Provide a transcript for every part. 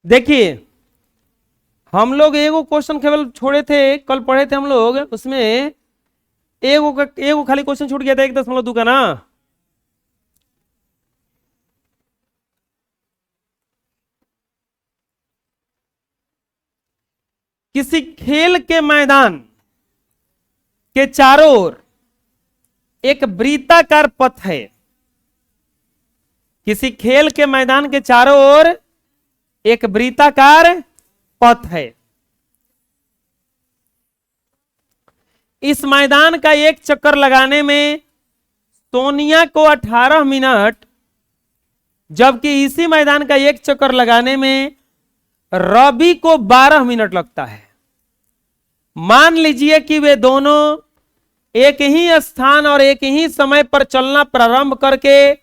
देखिए हम लोग एगो क्वेश्चन केवल छोड़े थे, कल पढ़े थे हम लोग, उसमें एगो खाली क्वेश्चन छूट गया था 1.2 का ना। किसी खेल के मैदान के चारों ओर एक वृत्ताकार पथ है। किसी खेल के मैदान के चारों ओर एक वृत्ताकार पथ है। इस मैदान का एक चक्कर लगाने में सोनिया को 18 मिनट, जबकि इसी मैदान का एक चक्कर लगाने में रवि को 12 मिनट लगता है। मान लीजिए कि वे दोनों एक ही स्थान और एक ही समय पर चलना प्रारंभ करके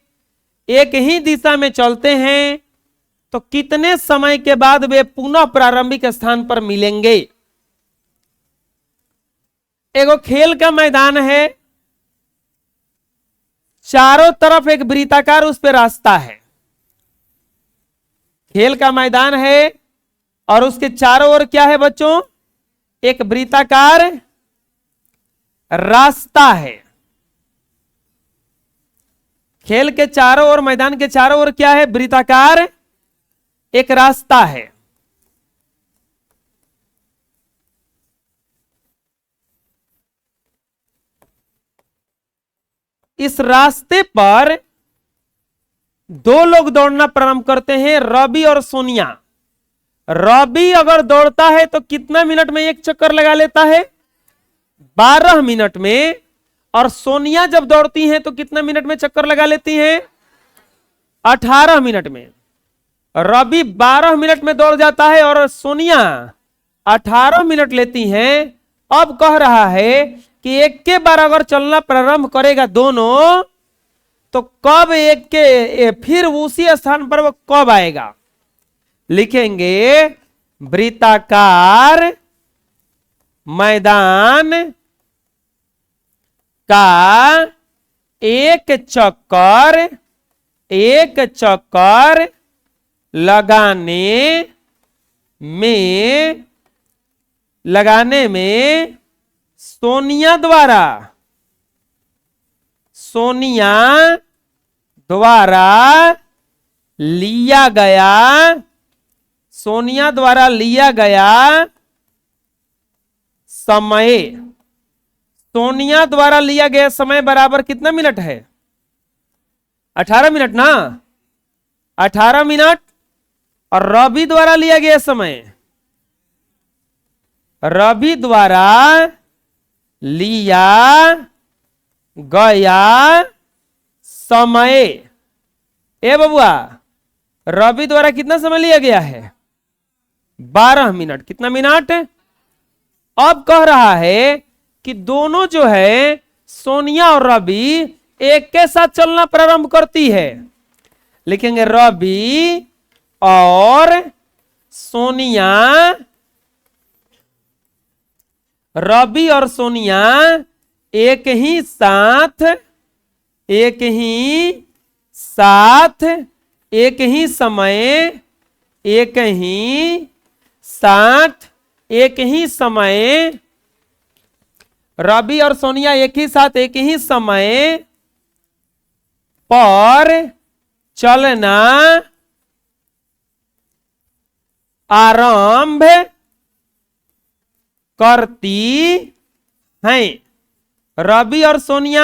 एक ही दिशा में चलते हैं, तो कितने समय के बाद वे पुनः प्रारंभिक स्थान पर मिलेंगे। एगो खेल का मैदान है, चारों तरफ एक वृत्ताकार उस पर रास्ता है। खेल का मैदान है और उसके चारों ओर क्या है बच्चों, एक वृत्ताकार रास्ता है। खेल के चारों ओर, मैदान के चारों ओर क्या है, वृत्ताकार एक रास्ता है। इस रास्ते पर दो लोग दौड़ना प्रारंभ करते हैं, रवि और सोनिया। रवि अगर दौड़ता है तो कितना मिनट में एक चक्कर लगा लेता है, 12 मिनट में। और सोनिया जब दौड़ती हैं तो कितना मिनट में चक्कर लगा लेती हैं, 18 मिनट में। रवि 12 मिनट में दौड़ जाता है और सोनिया 18 मिनट लेती हैं। अब कह रहा है कि एक के बार अगर चलना प्रारंभ करेगा दोनों, तो कब एक के फिर उसी स्थान पर वो कब आएगा। लिखेंगे वृत्ताकार मैदान का एक चक्कर लगाने में सोनिया द्वारा लिया गया समय, सोनिया द्वारा लिया गया समय बराबर कितना मिनट है, 18 मिनट ना, 18 मिनट। और रवि द्वारा लिया गया समय, रवि द्वारा लिया गया समय, ए बबुआ रवि द्वारा कितना समय लिया गया है, 12 मिनट। कितना मिनट। अब कह रहा है कि दोनों जो है सोनिया और रवि एक के साथ चलना प्रारंभ करती है। लिखेंगे रवि और सोनिया, रवि और सोनिया एक ही साथ एक ही समय रवि और सोनिया एक ही साथ एक ही समय पर चलना आरंभ करती हैं। रवि और सोनिया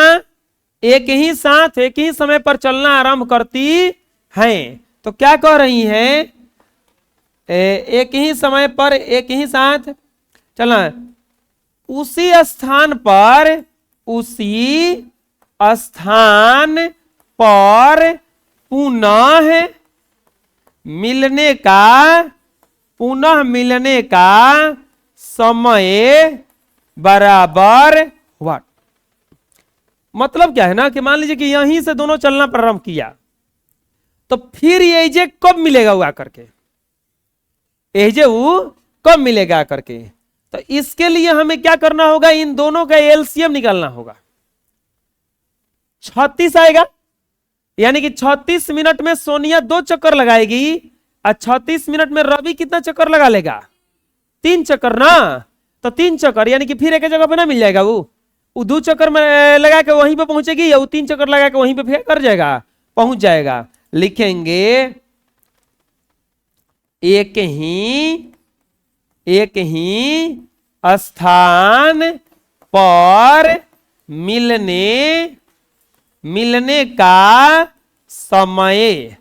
एक ही साथ एक ही समय पर चलना आरंभ करती हैं। तो क्या कह रही हैं, एक ही समय पर एक ही साथ चलना, उसी स्थान पर पुनः मिलने का समय बराबर हुआ। मतलब क्या है ना कि मान लीजिए कि यहीं से दोनों चलना प्रारंभ किया, तो फिर ये जे कब मिलेगा वो आकर के, एजे वो कब मिलेगा आकर के। तो इसके लिए हमें क्या करना होगा, इन दोनों का एलसीएम निकालना होगा। 36 आएगा, यानी कि 36 मिनट में सोनिया 2 चक्कर लगाएगी और 36 मिनट में रवि कितना चक्कर लगा लेगा? 3 चक्कर ना। तो 3 चक्कर यानी कि फिर एक जगह पे ना मिल जाएगा, वो 2 चक्कर में लगा के वहीं पे पहुंचेगी, या वो 3 चक्कर लगा के वहीं पे फिर कर जाएगा, पहुंच जाएगा। लिखेंगे एक ही स्थान पर मिलने का समय,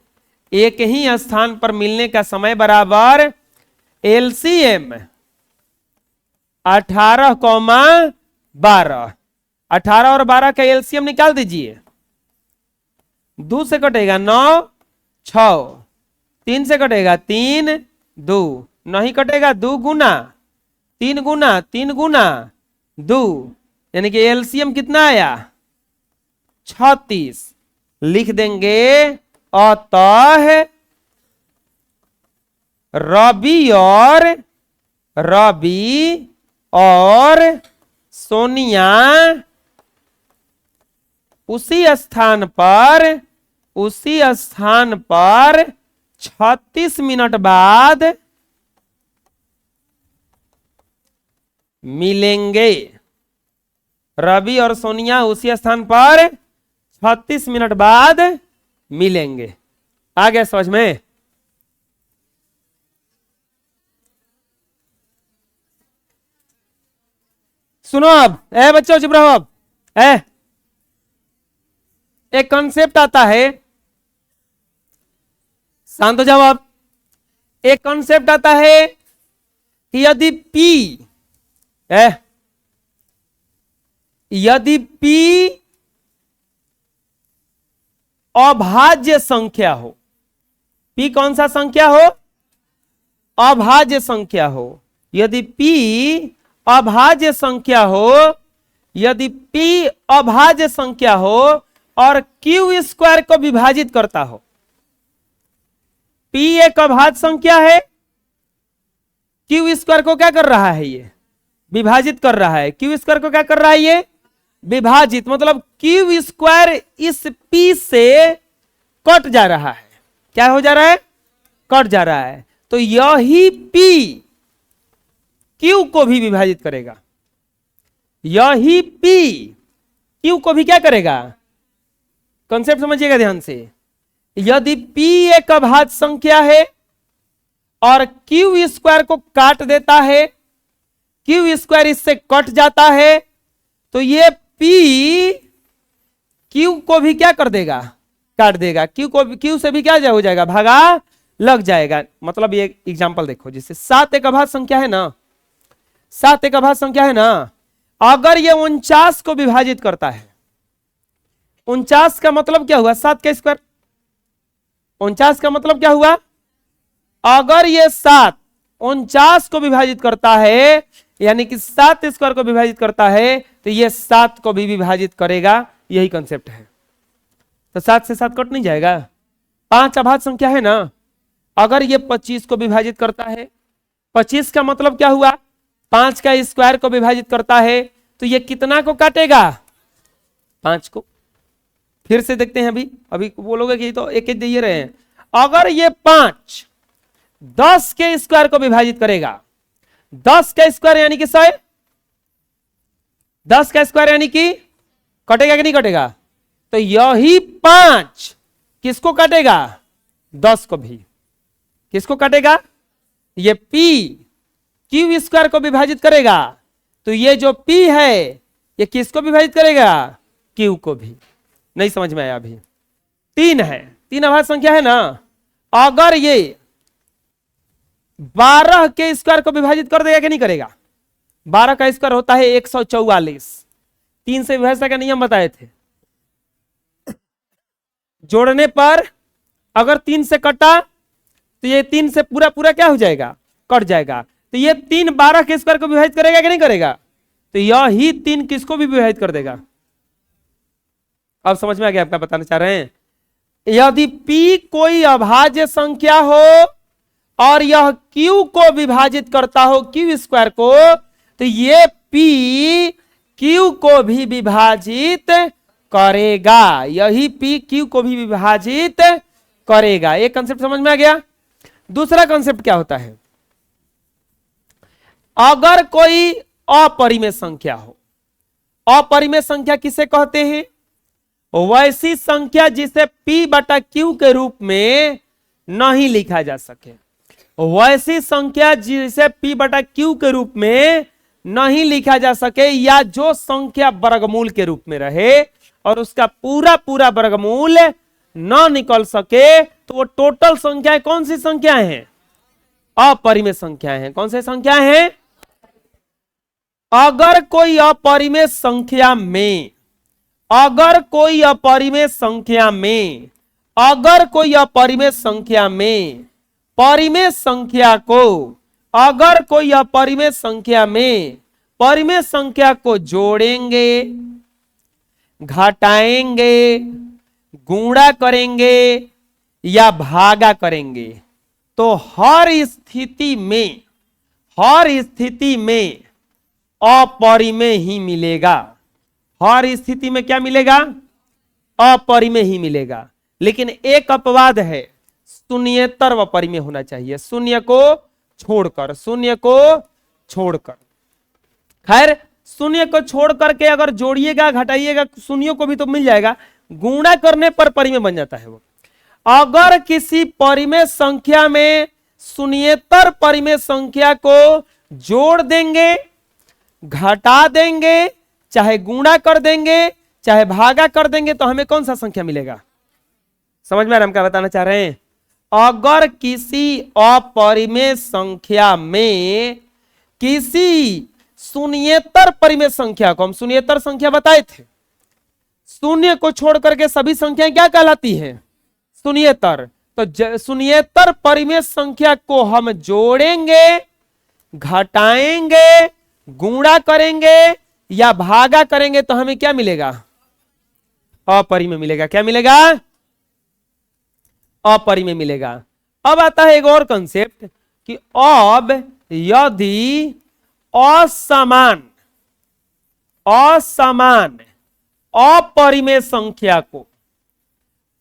एक ही स्थान पर मिलने का समय बराबर एलसीएम 18,12। 18 और 12 का एलसीएम निकाल दीजिए। 2 से कटेगा 9, 6, 3 से कटेगा 3, 2 नहीं कटेगा, 2 गुना 3 गुना 3 गुना 2, यानी कि एलसीएम कितना आया? 36। लिख देंगे अतः रवि और सोनिया उसी स्थान पर 36 मिनट बाद मिलेंगे। रवि और सोनिया उसी स्थान पर 36 मिनट बाद मिलेंगे। आ गया समझ में? सुनो अब, बच्चों चुप रहो। अब एक कॉन्सेप्ट आता है, शांत हो जाओ। अब एक कॉन्सेप्ट आता है कि यदि P अभाज्य संख्या हो, P कौन सा संख्या हो? अभाज्य संख्या हो। यदि P अभाज्य संख्या हो, यदि P अभाज्य संख्या हो और Q स्क्वायर को विभाजित करता हो। P एक अभाज्य संख्या है, Q स्क्वायर को क्या कर रहा है? ये विभाजित कर रहा है। Q स्क्वायर को क्या कर रहा है? ये विभाजित, मतलब Q स्क्वायर इस P से कट जा रहा है। क्या हो जा रहा है? कट जा रहा है। तो यही P Q को भी विभाजित करेगा। यही P Q को भी क्या करेगा? कॉन्सेप्ट समझिएगा ध्यान से। यदि P एक अभाज्य संख्या है और Q स्क्वायर को काट देता है, Q स्क्वायर इससे कट जाता है, तो ये P Q को भी क्या कर देगा? काट देगा। Q से भी क्या हो जाएगा? भागा लग जाएगा। मतलब ये एग्जांपल देखो, जैसे 7 एक अभाज्य संख्या है ना, 7 एक अभाज्य संख्या है ना, अगर ये 49 को विभाजित करता है, 49 का मतलब क्या हुआ? 7 का स्क्वायर। 49 का मतलब क्या हुआ? अगर ये 7 49 को विभाजित करता है, यानी कि 7 स्क्वायर को विभाजित करता है, तो ये 7 को भी विभाजित करेगा। यही कंसेप्ट है। तो 7 से 7 कट नहीं जाएगा। 5 अभाज्य संख्या है ना, अगर ये 25 को विभाजित करता है, 25 का मतलब क्या हुआ? 5 का स्क्वायर को विभाजित करता है, तो ये कितना को काटेगा? 5 को। फिर से देखते हैं। अभी बोलोगे कि तो एक दे रहे हैं। अगर ये 5 10 के स्क्वायर को विभाजित करेगा, 10 का स्क्वायर यानी कि 100, 10 का स्क्वायर यानी कि कटेगा कि नहीं कटेगा? तो यही 5 किसको काटेगा? 10 को भी। किसको काटेगा? ये P Q स्क्वायर को विभाजित करेगा। तो ये जो P है ये किसको विभाजित करेगा? Q को भी। नहीं समझ में आया? अभी 3 है, 3 अभाज्य संख्या है ना, अगर ये 12 के स्क्वायर को विभाजित कर देगा कि नहीं करेगा? 12 का स्क्वायर होता है 144। 3 से विभाज्यता का नियम बताए थे। जोड़ने पर अगर 3 से कटा तो ये 3 से पूरा पूरा क्या हो जाएगा? कट जाएगा। तो ये 3 12 के स्क्वायर को विभाजित करेगा कि नहीं करेगा? तो यही 3 किसको भी विभाजित कर देगा। अब समझ में आ गया? आपका बताना चाह रहे हैं, यदि P कोई अभाज्य संख्या हो और यह Q को विभाजित करता हो, Q स्क्वायर को, तो ये P Q को भी विभाजित करेगा। यही P Q को भी विभाजित करेगा। एक कंसेप्ट समझ में आ गया? दूसरा कॉन्सेप्ट क्या होता है, अगर कोई अपरिमेय संख्या हो, अपरिमेय संख्या किसे कहते हैं, वैसी संख्या जिसे P बटा Q के रूप में नहीं लिखा जा सके, वैसी संख्या जिसे P बटा Q के रूप में नहीं लिखा जा सके, या जो संख्या वर्गमूल के रूप में रहे और उसका पूरा पूरा वर्गमूल न निकल सके, तो वो टोटल संख्याएं कौन सी संख्याएं हैं, अपरिमेय संख्याएं हैं। कौन सी संख्याएं हैं, अगर कोई अपरिमेय संख्या में, अगर कोई अपरिमेय संख्या में, अगर कोई अपरिमेय संख्या में परिमेय संख्या को, अगर कोई अपरिमेय संख्या में परिमेय संख्या को जोड़ेंगे, घटाएंगे, गुणा करेंगे या भागा करेंगे, तो हर स्थिति में, हर स्थिति में अपरिमेय ही मिलेगा। हर स्थिति में क्या मिलेगा, अपरिमेय ही मिलेगा। लेकिन एक अपवाद है, शून्येतर व परिमेय होना चाहिए, शून्य को छोड़कर, शून्य को छोड़कर। खैर शून्य को छोड़ करके अगर जोड़िएगा घटाइएगा शून्यों को भी तो मिल जाएगा, गुणा करने पर परिमेय बन जाता है वो। अगर किसी परिमेय संख्या में शून्येतर परिमेय संख्या को जोड़ देंगे, घटा देंगे, चाहे गुणा कर देंगे, चाहे भागा कर देंगे, तो हमें कौन सा संख्या मिलेगा, समझ में आ रहा है हम क्या बताना चाह रहे हैं। अगर किसी अपरिमेय संख्या में किसी शून्येतर परिमेय संख्या को, हम शून्येतर संख्या बताए थे, शून्य को छोड़ करके सभी संख्याएं क्या कहलाती हैं, शून्येतर। तो शून्येतर परिमेय संख्या को हम जोड़ेंगे, घटाएंगे, गुणा करेंगे या भागा करेंगे, तो हमें क्या मिलेगा, अपरिमेय मिलेगा। क्या मिलेगा, अपरिमेय मिलेगा। अब आता है एक और कंसेप्ट कि अब यदि असमान असमान अपरिमेय संख्या को,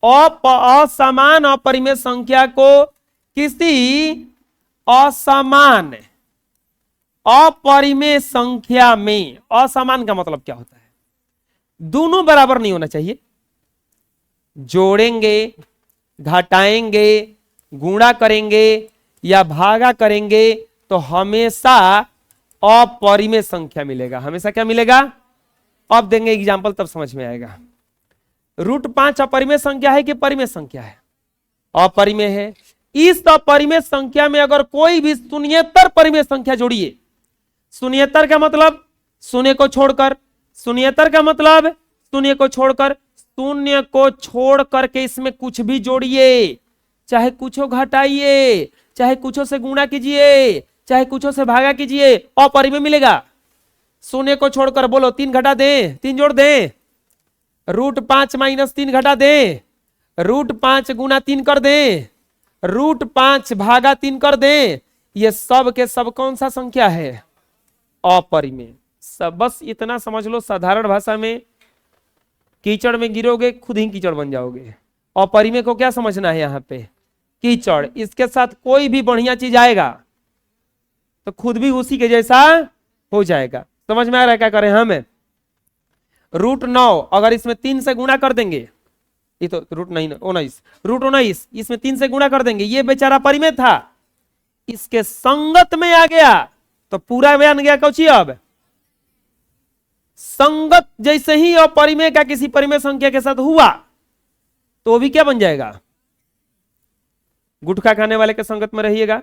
असमान अपरिमेय संख्या को किसी असमान अपरिमेय संख्या में, असमान का मतलब क्या होता है, दोनों बराबर नहीं होना चाहिए, जोड़ेंगे, घटाएंगे, गुणा करेंगे या भागा करेंगे, तो हमेशा अपरिमेय संख्या मिलेगा। हमेशा क्या मिलेगा, अब देंगे एग्जांपल तब समझ में आएगा। √5 अपरिमेय संख्या है कि परिमेय संख्या है, अपरिमेय है। इस अपरिमेय संख्या में अगर कोई भी शून्येतर परिमेय संख्या जोड़िए, शून्येतर का मतलब शून्य को छोड़कर, शून्येतर का मतलब शून्य को छोड़कर, शून्य को छोड़ करके इसमें कुछ भी जोड़िए, चाहे कुछ घटाइए, चाहे कुछ से गुणा कीजिए, चाहे कुछ से भागा कीजिए, अपरिमेय मिलेगा। शून्य को छोड़कर बोलो 3 घटा दें, 3 जोड़ दें, √5 - 3 घटा दें, √5 गुना 3 कर दें, √5 भागा 3 कर दें, ये सब के सब कौन सा संख्या है, अपरिमेय। सब बस इतना समझ लो, साधारण भाषा में कीचड़ में गिरोगे खुद ही कीचड़ बन जाओगे। अपरिमेय को क्या समझना है यहाँ पे, कीचड़। इसके साथ कोई भी बढ़िया चीज आएगा तो खुद भी उसी के जैसा हो जाएगा। समझ में आ रहा है क्या करें हमें। √9 अगर इसमें 3 से गुणा कर देंगे, ये तो √19 इसमें 3 से गुणा कर देंगे, ये बेचारा परिमेय था, इसके संगत में आ गया तो पूरा बयान गया कौची। अब संगत जैसे ही अपरिमेय का किसी परिमेय संख्या के साथ हुआ तो वो भी क्या बन जाएगा, गुटखा खाने वाले के संगत में रहिएगा,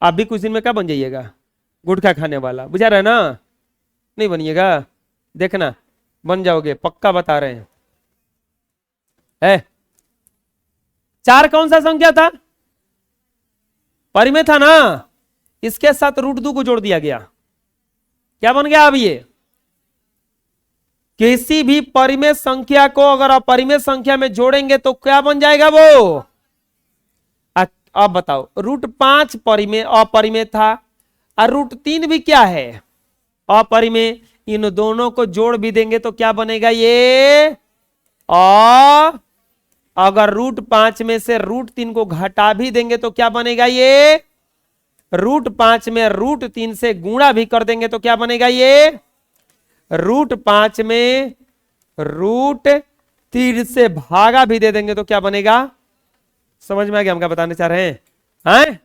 आप भी कुछ दिन में क्या बन जाइएगा, गुटखा खाने वाला। बुझा रहा है ना, नहीं बनिएगा, देखना बन जाओगे, पक्का बता रहे हैं। 4 कौन सा संख्या था, परिमेय था ना, इसके साथ √2 को जोड़ दिया गया, क्या बन गया। अब ये किसी भी परिमेय संख्या को अगर अपरिमेय संख्या में जोड़ेंगे तो क्या बन जाएगा वो। अब बताओ, √5 परिमेय अपरिमेय था और √3 भी क्या है, अपरिमेय। इन दोनों को जोड़ भी देंगे तो क्या बनेगा, ये अगर √5 में से √3 को घटा भी देंगे तो क्या बनेगा ये? √5 में √3 से गुणा भी कर देंगे तो क्या बनेगा ये? √5 में √3 से भागा भी दे देंगे तो क्या बनेगा? समझ में आ गया हम क्या बताने चाह रहे हैं? हैं?